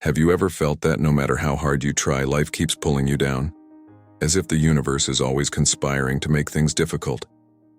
Have you ever felt that no matter how hard you try, life keeps pulling you down? As if the universe is always conspiring to make things difficult.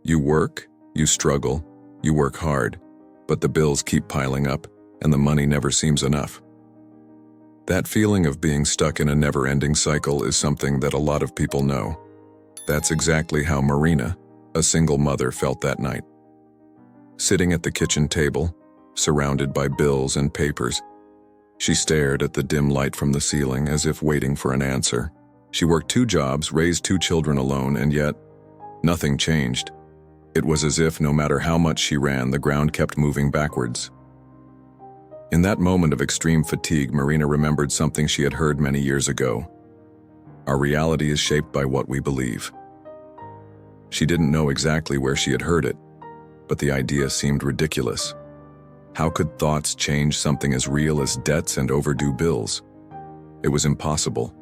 You work, you struggle, you work hard, but the bills keep piling up and the money never seems enough. That feeling of being stuck in a never-ending cycle is something that a lot of people know. That's exactly how Marina, a single mother, felt that night. Sitting at the kitchen table, surrounded by bills and papers, she stared at the dim light from the ceiling as if waiting for an answer. She worked 2 jobs, raised 2 children alone, and yet, nothing changed. It was as if no matter how much she ran, the ground kept moving backwards. In that moment of extreme fatigue, Marina remembered something she had heard many years ago. Our reality is shaped by what we believe. She didn't know exactly where she had heard it, but the idea seemed ridiculous. How could thoughts change something as real as debts and overdue bills? It was impossible.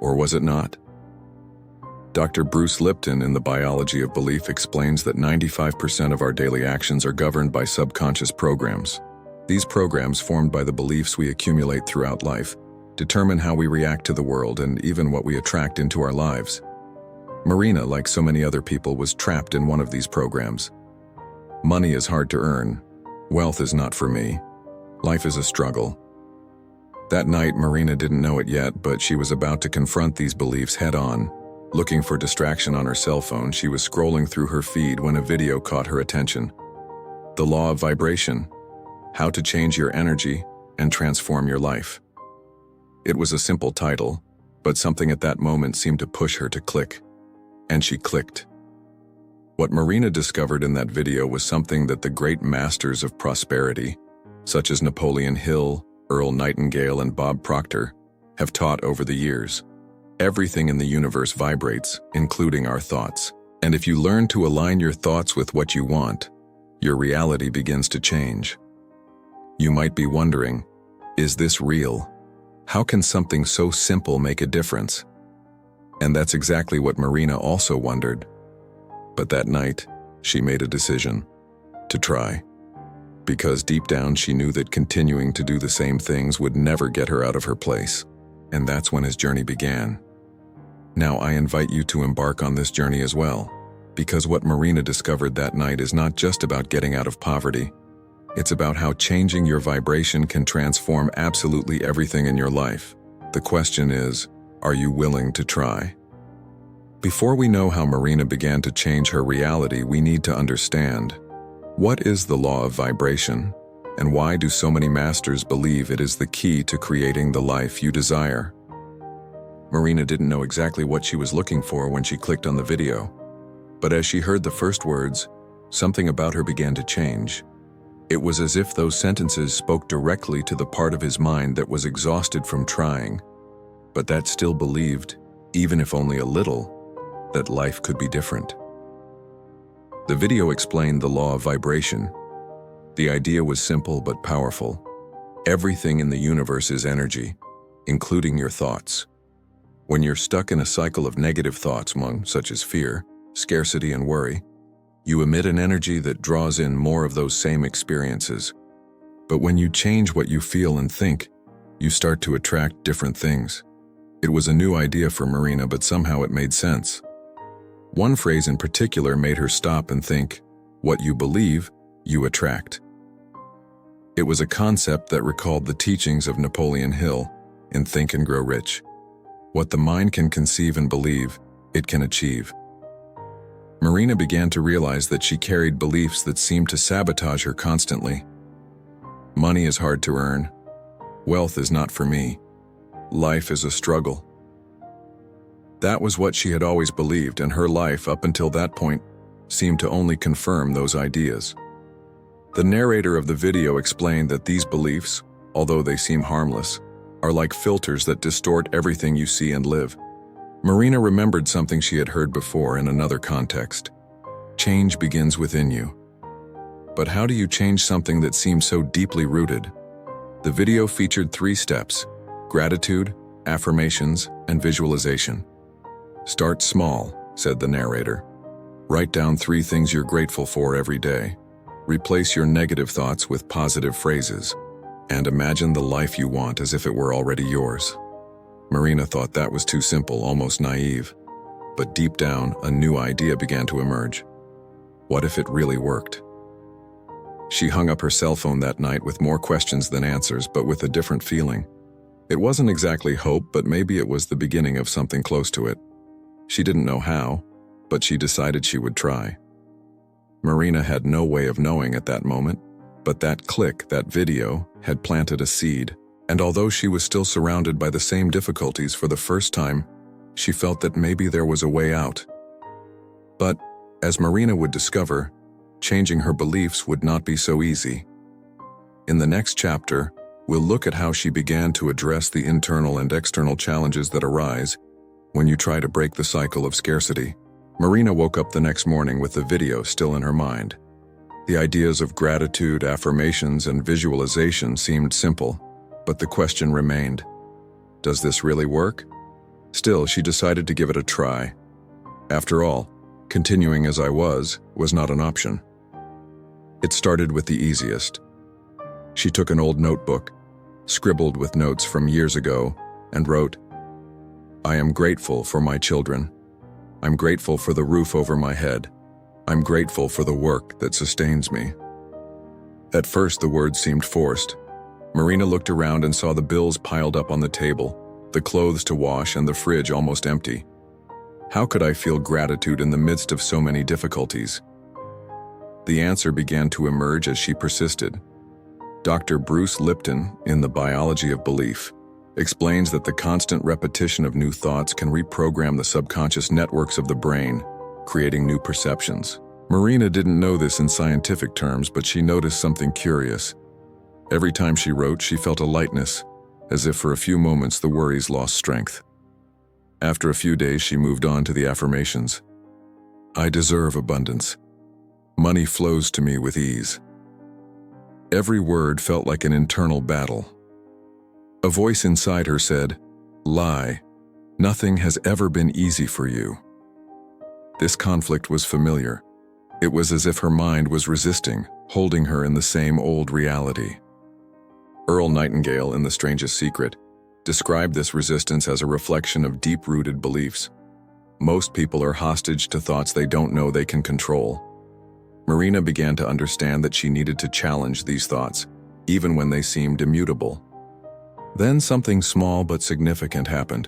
Or was it not? Dr. Bruce Lipton in The Biology of Belief explains that 95% of our daily actions are governed by subconscious programs. These programs, formed by the beliefs we accumulate throughout life, determine how we react to the world and even what we attract into our lives. Marina, like so many other people, was trapped in one of these programs. Money is hard to earn. Wealth is not for me. Life is a struggle. That night, Marina didn't know it yet, but she was about to confront these beliefs head-on. Looking for distraction on her cell phone, she was scrolling through her feed when a video caught her attention. The Law of Vibration: How to Change Your Energy and Transform Your Life. It was a simple title, but something at that moment seemed to push her to click. And she clicked. What Marina discovered in that video was something that the great masters of prosperity, such as Napoleon Hill, Earl Nightingale, and Bob Proctor, have taught over the years. Everything in the universe vibrates, including our thoughts. And if you learn to align your thoughts with what you want, your reality begins to change. You might be wondering, is this real? How can something so simple make a difference? And that's exactly what Marina also wondered. But that night, she made a decision to try. Because deep down she knew that continuing to do the same things would never get her out of her place. And that's when his journey began. Now I invite you to embark on this journey as well. Because what Marina discovered that night is not just about getting out of poverty. It's about how changing your vibration can transform absolutely everything in your life. The question is, are you willing to try? Before we know how Marina began to change her reality, we need to understand: what is the law of vibration, and why do so many masters believe it is the key to creating the life you desire? Marina didn't know exactly what she was looking for when she clicked on the video, but as she heard the first words, something about her began to change. It was as if those sentences spoke directly to the part of his mind that was exhausted from trying, but that still believed, even if only a little, that life could be different. The video explained the law of vibration. The idea was simple but powerful. Everything in the universe is energy, including your thoughts. When you're stuck in a cycle of negative thoughts, such as fear, scarcity, and worry, you emit an energy that draws in more of those same experiences. But when you change what you feel and think, you start to attract different things. It was a new idea for Marina, but somehow it made sense. One phrase in particular made her stop and think: what you believe, you attract. It was a concept that recalled the teachings of Napoleon Hill in Think and Grow Rich. What the mind can conceive and believe, it can achieve. Marina began to realize that she carried beliefs that seemed to sabotage her constantly. Money is hard to earn. Wealth is not for me. Life is a struggle. That was what she had always believed, and her life, up until that point, seemed to only confirm those ideas. The narrator of the video explained that these beliefs, although they seem harmless, are like filters that distort everything you see and live. Marina remembered something she had heard before in another context. Change begins within you. But how do you change something that seems so deeply rooted? The video featured 3 steps: gratitude, affirmations, and visualization. Start small, said the narrator. Write down 3 things you're grateful for every day. Replace your negative thoughts with positive phrases. and imagine the life you want as if it were already yours. Marina thought that was too simple, almost naive. But deep down, a new idea began to emerge. What if it really worked? She hung up her cell phone that night with more questions than answers, but with a different feeling. It wasn't exactly hope, but maybe it was the beginning of something close to it. She didn't know how, but she decided she would try. Marina had no way of knowing at that moment, but that click, that video, had planted a seed, and although she was still surrounded by the same difficulties for the first time, she felt that maybe there was a way out. But, as Marina would discover, changing her beliefs would not be so easy. In the next chapter, we'll look at how she began to address the internal and external challenges that arise when you try to break the cycle of scarcity. Marina woke up the next morning with the video still in her mind. The ideas of gratitude, affirmations, and visualization seemed simple, but the question remained, does this really work? Still, she decided to give it a try. After all, continuing as I was not an option. It started with the easiest. She took an old notebook, scribbled with notes from years ago, and wrote, "I am grateful for my children. I'm grateful for the roof over my head. I'm grateful for the work that sustains me." At first, the words seemed forced. Marina looked around and saw the bills piled up on the table, the clothes to wash, and the fridge almost empty. How could I feel gratitude in the midst of so many difficulties? The answer began to emerge as she persisted. Dr. Bruce Lipton, in The Biology of Belief, explains that the constant repetition of new thoughts can reprogram the subconscious networks of the brain, creating new perceptions. Marina didn't know this in scientific terms, but she noticed something curious. Every time she wrote, she felt a lightness, as if for a few moments the worries lost strength. After a few days, she moved on to the affirmations. I deserve abundance. Money flows to me with ease. Every word felt like an internal battle. A voice inside her said, lie. Nothing has ever been easy for you. This conflict was familiar. It was as if her mind was resisting, holding her in the same old reality. Earl Nightingale, in The Strangest Secret, described this resistance as a reflection of deep-rooted beliefs. Most people are hostage to thoughts they don't know they can control. Marina began to understand that she needed to challenge these thoughts, even when they seemed immutable. Then something small but significant happened.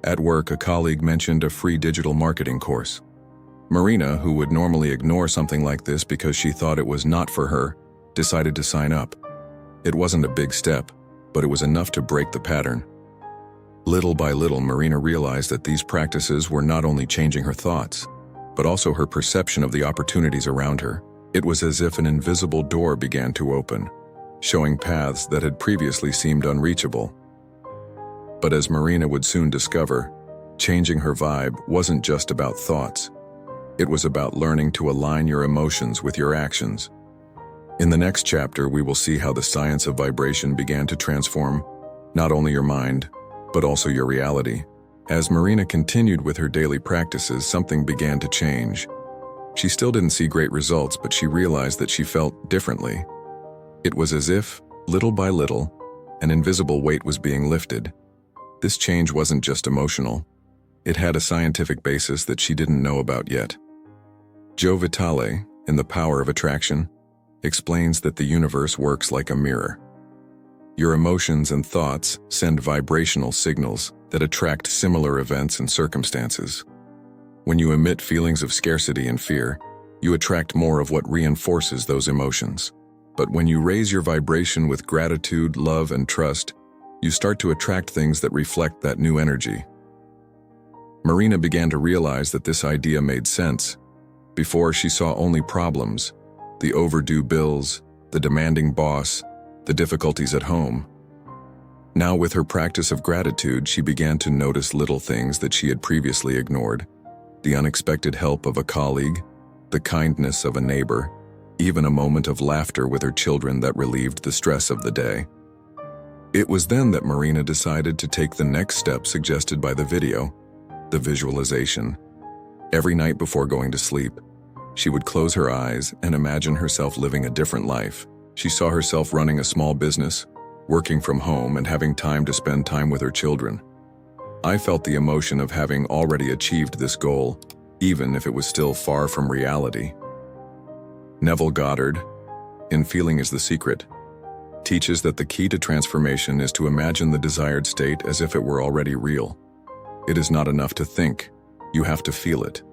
At work, a colleague mentioned a free digital marketing course. Marina, who would normally ignore something like this because she thought it was not for her, decided to sign up. It wasn't a big step, but it was enough to break the pattern. Little by little, Marina realized that these practices were not only changing her thoughts, but also her perception of the opportunities around her. It was as if an invisible door began to open, showing paths that had previously seemed unreachable. But as Marina would soon discover, changing her vibe wasn't just about thoughts. It was about learning to align your emotions with your actions. In the next chapter, we will see how the science of vibration began to transform not only your mind, but also your reality. As Marina continued with her daily practices, something began to change. She still didn't see great results, but she realized that she felt differently. It was as if, little by little, an invisible weight was being lifted. This change wasn't just emotional. It had a scientific basis that she didn't know about yet. Joe Vitale, in The Power of Attraction, explains that the universe works like a mirror. Your emotions and thoughts send vibrational signals that attract similar events and circumstances. When you emit feelings of scarcity and fear, you attract more of what reinforces those emotions. But when you raise your vibration with gratitude, love, and trust, you start to attract things that reflect that new energy. Marina began to realize that this idea made sense. Before, she saw only problems, the overdue bills, the demanding boss, the difficulties at home. Now, with her practice of gratitude, she began to notice little things that she had previously ignored. The unexpected help of a colleague, the kindness of a neighbor, even a moment of laughter with her children that relieved the stress of the day. It was then that Marina decided to take the next step suggested by the video, the visualization. Every night before going to sleep, she would close her eyes and imagine herself living a different life. She saw herself running a small business, working from home and having time to spend time with her children. I felt the emotion of having already achieved this goal, even if it was still far from reality. Neville Goddard, in Feeling is the Secret, teaches that the key to transformation is to imagine the desired state as if it were already real. It is not enough to think, you have to feel it.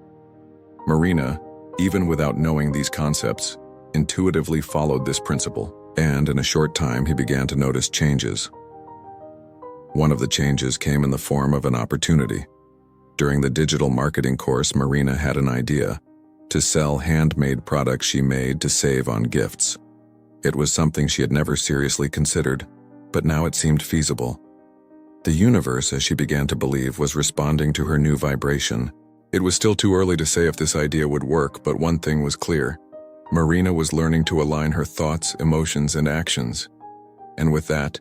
Marina, even without knowing these concepts, intuitively followed this principle, and in a short time he began to notice changes. One of the changes came in the form of an opportunity. During the digital marketing course, Marina had an idea to sell handmade products she made to save on gifts. It was something she had never seriously considered, but now it seemed feasible. The universe, as she began to believe, was responding to her new vibration. It was still too early to say if this idea would work, but one thing was clear. Marina was learning to align her thoughts, emotions, and actions. And with that,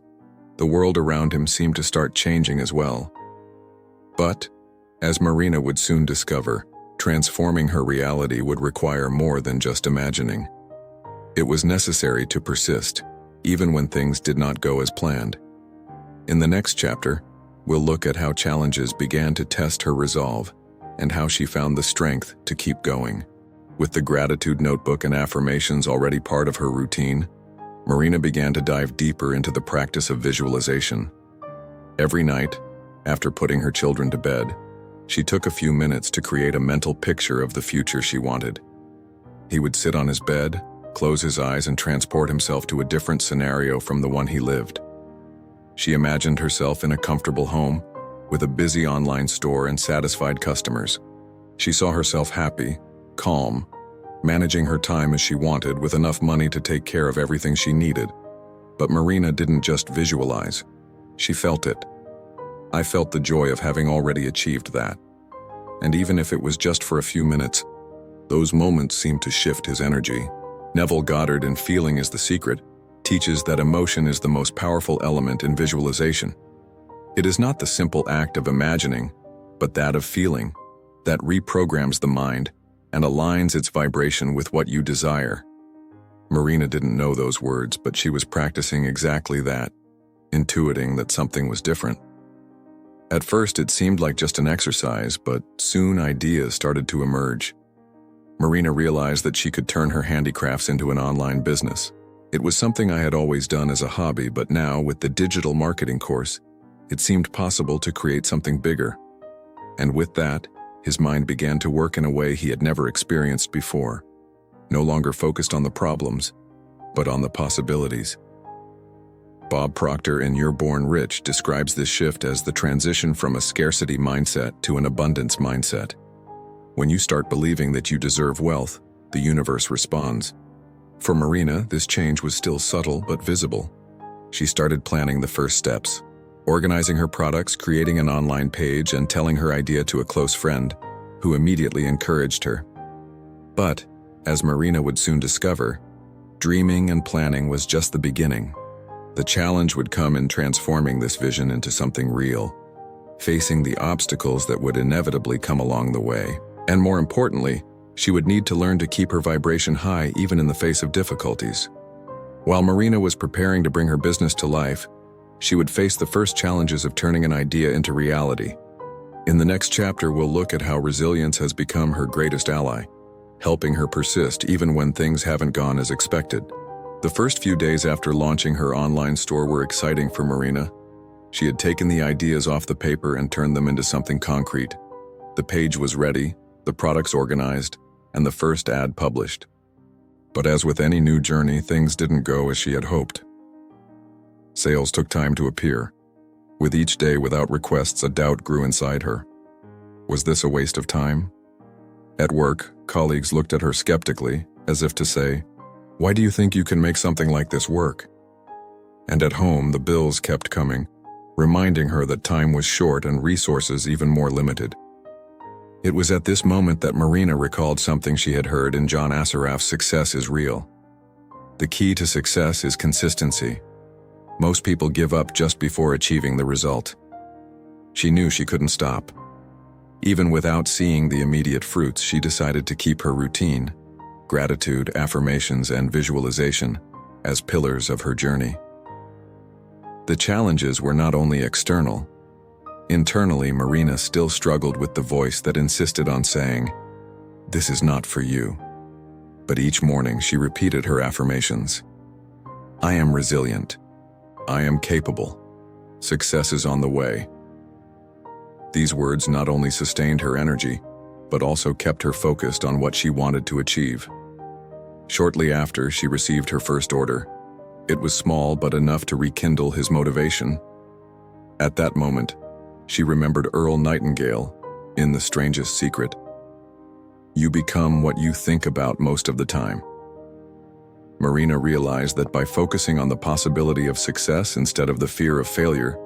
the world around him seemed to start changing as well. But, as Marina would soon discover, transforming her reality would require more than just imagining. It was necessary to persist, even when things did not go as planned. In the next chapter, we'll look at how challenges began to test her resolve and how she found the strength to keep going. With the gratitude notebook and affirmations already part of her routine, Marina began to dive deeper into the practice of visualization. Every night, after putting her children to bed, she took a few minutes to create a mental picture of the future she wanted. He would sit on his bed, close his eyes, and transport himself to a different scenario from the one he lived. She imagined herself in a comfortable home, with a busy online store and satisfied customers. She saw herself happy, calm, managing her time as she wanted with enough money to take care of everything she needed. But Marina didn't just visualize, she felt it. I felt the joy of having already achieved that. And even if it was just for a few minutes, those moments seemed to shift his energy. Neville Goddard in Feeling is the Secret teaches that emotion is the most powerful element in visualization. It is not the simple act of imagining, but that of feeling, that reprograms the mind and aligns its vibration with what you desire. Marina didn't know those words, but she was practicing exactly that, intuiting that something was different. At first, it seemed like just an exercise, but soon ideas started to emerge. Marina realized that she could turn her handicrafts into an online business. It was something I had always done as a hobby, but now, with the digital marketing course, it seemed possible to create something bigger. And with that, his mind began to work in a way he had never experienced before, no longer focused on the problems, but on the possibilities. Bob Proctor in You're Born Rich describes this shift as the transition from a scarcity mindset to an abundance mindset. When you start believing that you deserve wealth, the universe responds. For Marina, this change was still subtle but visible. She started planning the first steps, organizing her products, creating an online page, and telling her idea to a close friend, who immediately encouraged her. But, as Marina would soon discover, dreaming and planning was just the beginning. The challenge would come in transforming this vision into something real, facing the obstacles that would inevitably come along the way. And more importantly, she would need to learn to keep her vibration high even in the face of difficulties. While Marina was preparing to bring her business to life, she would face the first challenges of turning an idea into reality. In the next chapter, we'll look at how resilience has become her greatest ally, helping her persist even when things haven't gone as expected. The first few days after launching her online store were exciting for Marina. She had taken the ideas off the paper and turned them into something concrete. The page was ready, the products organized, and the first ad published. But as with any new journey, things didn't go as she had hoped. Sales took time to appear. With each day without requests, a doubt grew inside her. Was this a waste of time? At work, colleagues looked at her skeptically, as if to say, "Why do you think you can make something like this work?" And at home, the bills kept coming, reminding her that time was short and resources even more limited. It was at this moment that Marina recalled something she had heard in John Assaraf's Success is Real. The key to success is consistency. Most people give up just before achieving the result. She knew she couldn't stop. Even without seeing the immediate fruits, she decided to keep her routine, gratitude, affirmations, and visualization, as pillars of her journey. The challenges were not only external. Internally, Marina still struggled with the voice that insisted on saying, "This is not for you." But each morning she repeated her affirmations. "I am resilient. I am capable. Success is on the way." These words not only sustained her energy, but also kept her focused on what she wanted to achieve. Shortly after, she received her first order. It was small but enough to rekindle his motivation. At that moment, she remembered Earl Nightingale in The Strangest Secret. "You become what you think about most of the time." Marina realized that by focusing on the possibility of success instead of the fear of failure,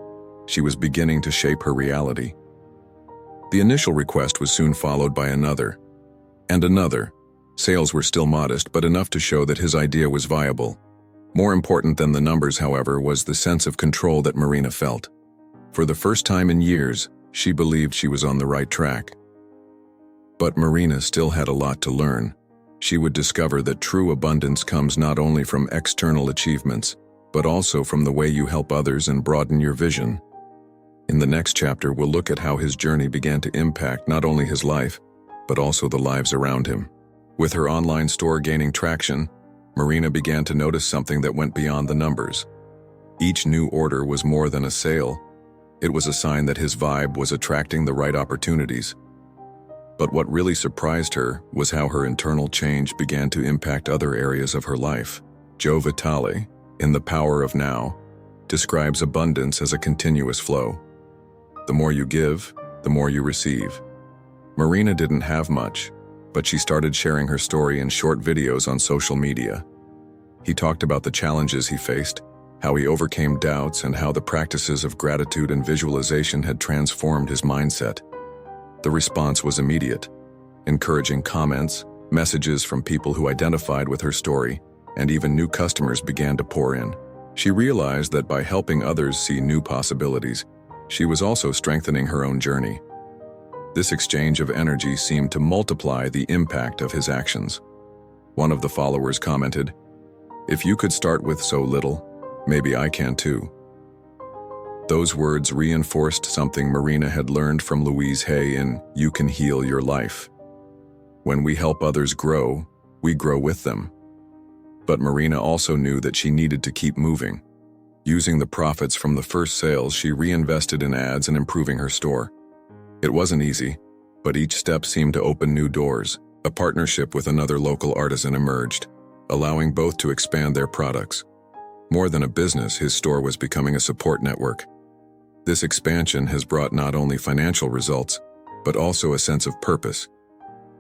she was beginning to shape her reality. The initial request was soon followed by another, and another. Sales were still modest, but enough to show that his idea was viable. More important than the numbers, however, was the sense of control that Marina felt. For the first time in years, she believed she was on the right track. But Marina still had a lot to learn. She would discover that true abundance comes not only from external achievements, but also from the way you help others and broaden your vision. In the next chapter, we'll look at how his journey began to impact not only his life, but also the lives around him. With her online store gaining traction, Marina began to notice something that went beyond the numbers. Each new order was more than a sale. It was a sign that his vibe was attracting the right opportunities. But what really surprised her was how her internal change began to impact other areas of her life. Joe Vitale, in The Power of Now, describes abundance as a continuous flow. The more you give, the more you receive. Marina didn't have much, but she started sharing her story in short videos on social media. He talked about the challenges he faced, how he overcame doubts, and how the practices of gratitude and visualization had transformed his mindset. The response was immediate. Encouraging comments, messages from people who identified with her story, and even new customers began to pour in. She realized that by helping others see new possibilities, she was also strengthening her own journey. This exchange of energy seemed to multiply the impact of his actions. One of the followers commented, "If you could start with so little, maybe I can too." Those words reinforced something Marina had learned from Louise Hay in You Can Heal Your Life. When we help others grow, we grow with them. But Marina also knew that she needed to keep moving. Using the profits from the first sales, she reinvested in ads and improving her store. It wasn't easy, but each step seemed to open new doors. A partnership with another local artisan emerged, allowing both to expand their products. More than a business, his store was becoming a support network. This expansion has brought not only financial results, but also a sense of purpose.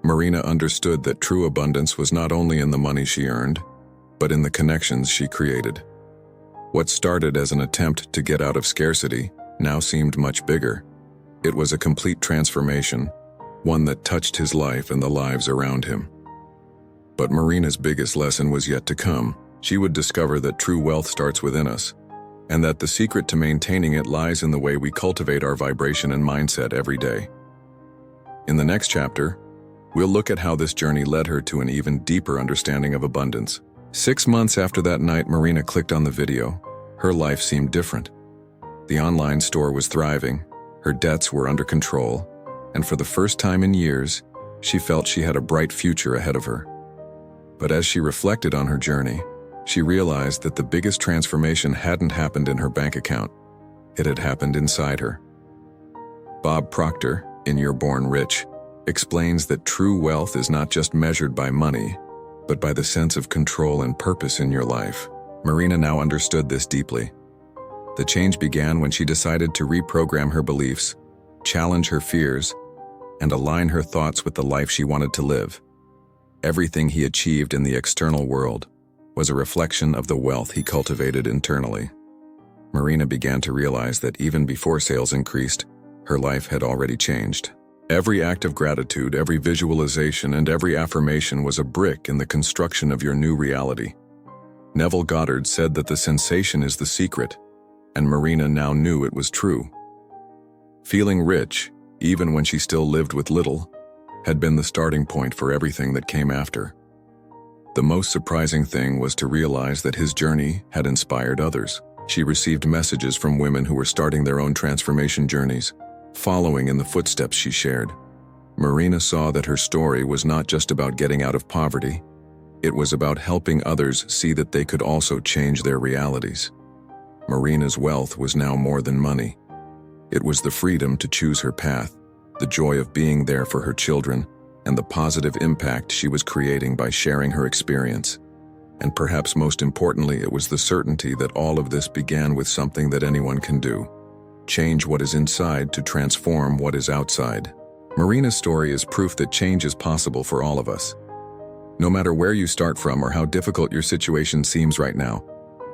Marina understood that true abundance was not only in the money she earned, but in the connections she created. What started as an attempt to get out of scarcity now seemed much bigger. It was a complete transformation, one that touched his life and the lives around him. But Marina's biggest lesson was yet to come. She would discover that true wealth starts within us, and that the secret to maintaining it lies in the way we cultivate our vibration and mindset every day. In the next chapter, we'll look at how this journey led her to an even deeper understanding of abundance. 6 months after that night Marina clicked on the video, her life seemed different. The online store was thriving, her debts were under control, and for the first time in years, she felt she had a bright future ahead of her. But as she reflected on her journey, she realized that the biggest transformation hadn't happened in her bank account. It had happened inside her. Bob Proctor, in You're Born Rich, explains that true wealth is not just measured by money, but by the sense of control and purpose in your life. Marina now understood this deeply. The change began when she decided to reprogram her beliefs, challenge her fears, and align her thoughts with the life she wanted to live. Everything he achieved in the external world was a reflection of the wealth he cultivated internally. Marina began to realize that even before sales increased, her life had already changed. Every act of gratitude, every visualization, and every affirmation was a brick in the construction of your new reality. Neville Goddard said that the sensation is the secret, and Marina now knew it was true. Feeling rich, even when she still lived with little, had been the starting point for everything that came after. The most surprising thing was to realize that his journey had inspired others. She received messages from women who were starting their own transformation journeys, following in the footsteps she shared. Marina saw that her story was not just about getting out of poverty. It was about helping others see that they could also change their realities. Marina's wealth was now more than money. It was the freedom to choose her path, the joy of being there for her children, and the positive impact she was creating by sharing her experience. And perhaps most importantly, it was the certainty that all of this began with something that anyone can do. Change what is inside to transform what is outside. Marina's story is proof that change is possible for all of us. No matter where you start from or how difficult your situation seems right now,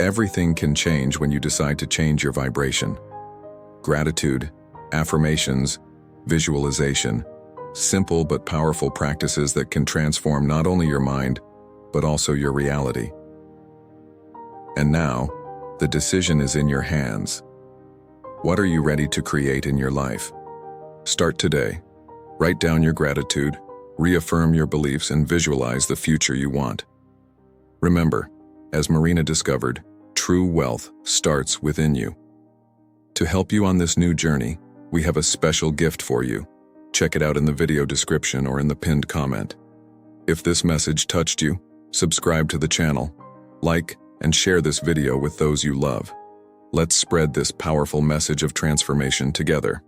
everything can change when you decide to change your vibration. Gratitude, affirmations, visualization, simple but powerful practices that can transform not only your mind, but also your reality. And now, the decision is in your hands. What are you ready to create in your life? Start today. Write down your gratitude, reaffirm your beliefs, and visualize the future you want. Remember, as Marina discovered, true wealth starts within you. To help you on this new journey, we have a special gift for you. Check it out in the video description or in the pinned comment. If this message touched you, subscribe to the channel, like, and share this video with those you love. Let's spread this powerful message of transformation together.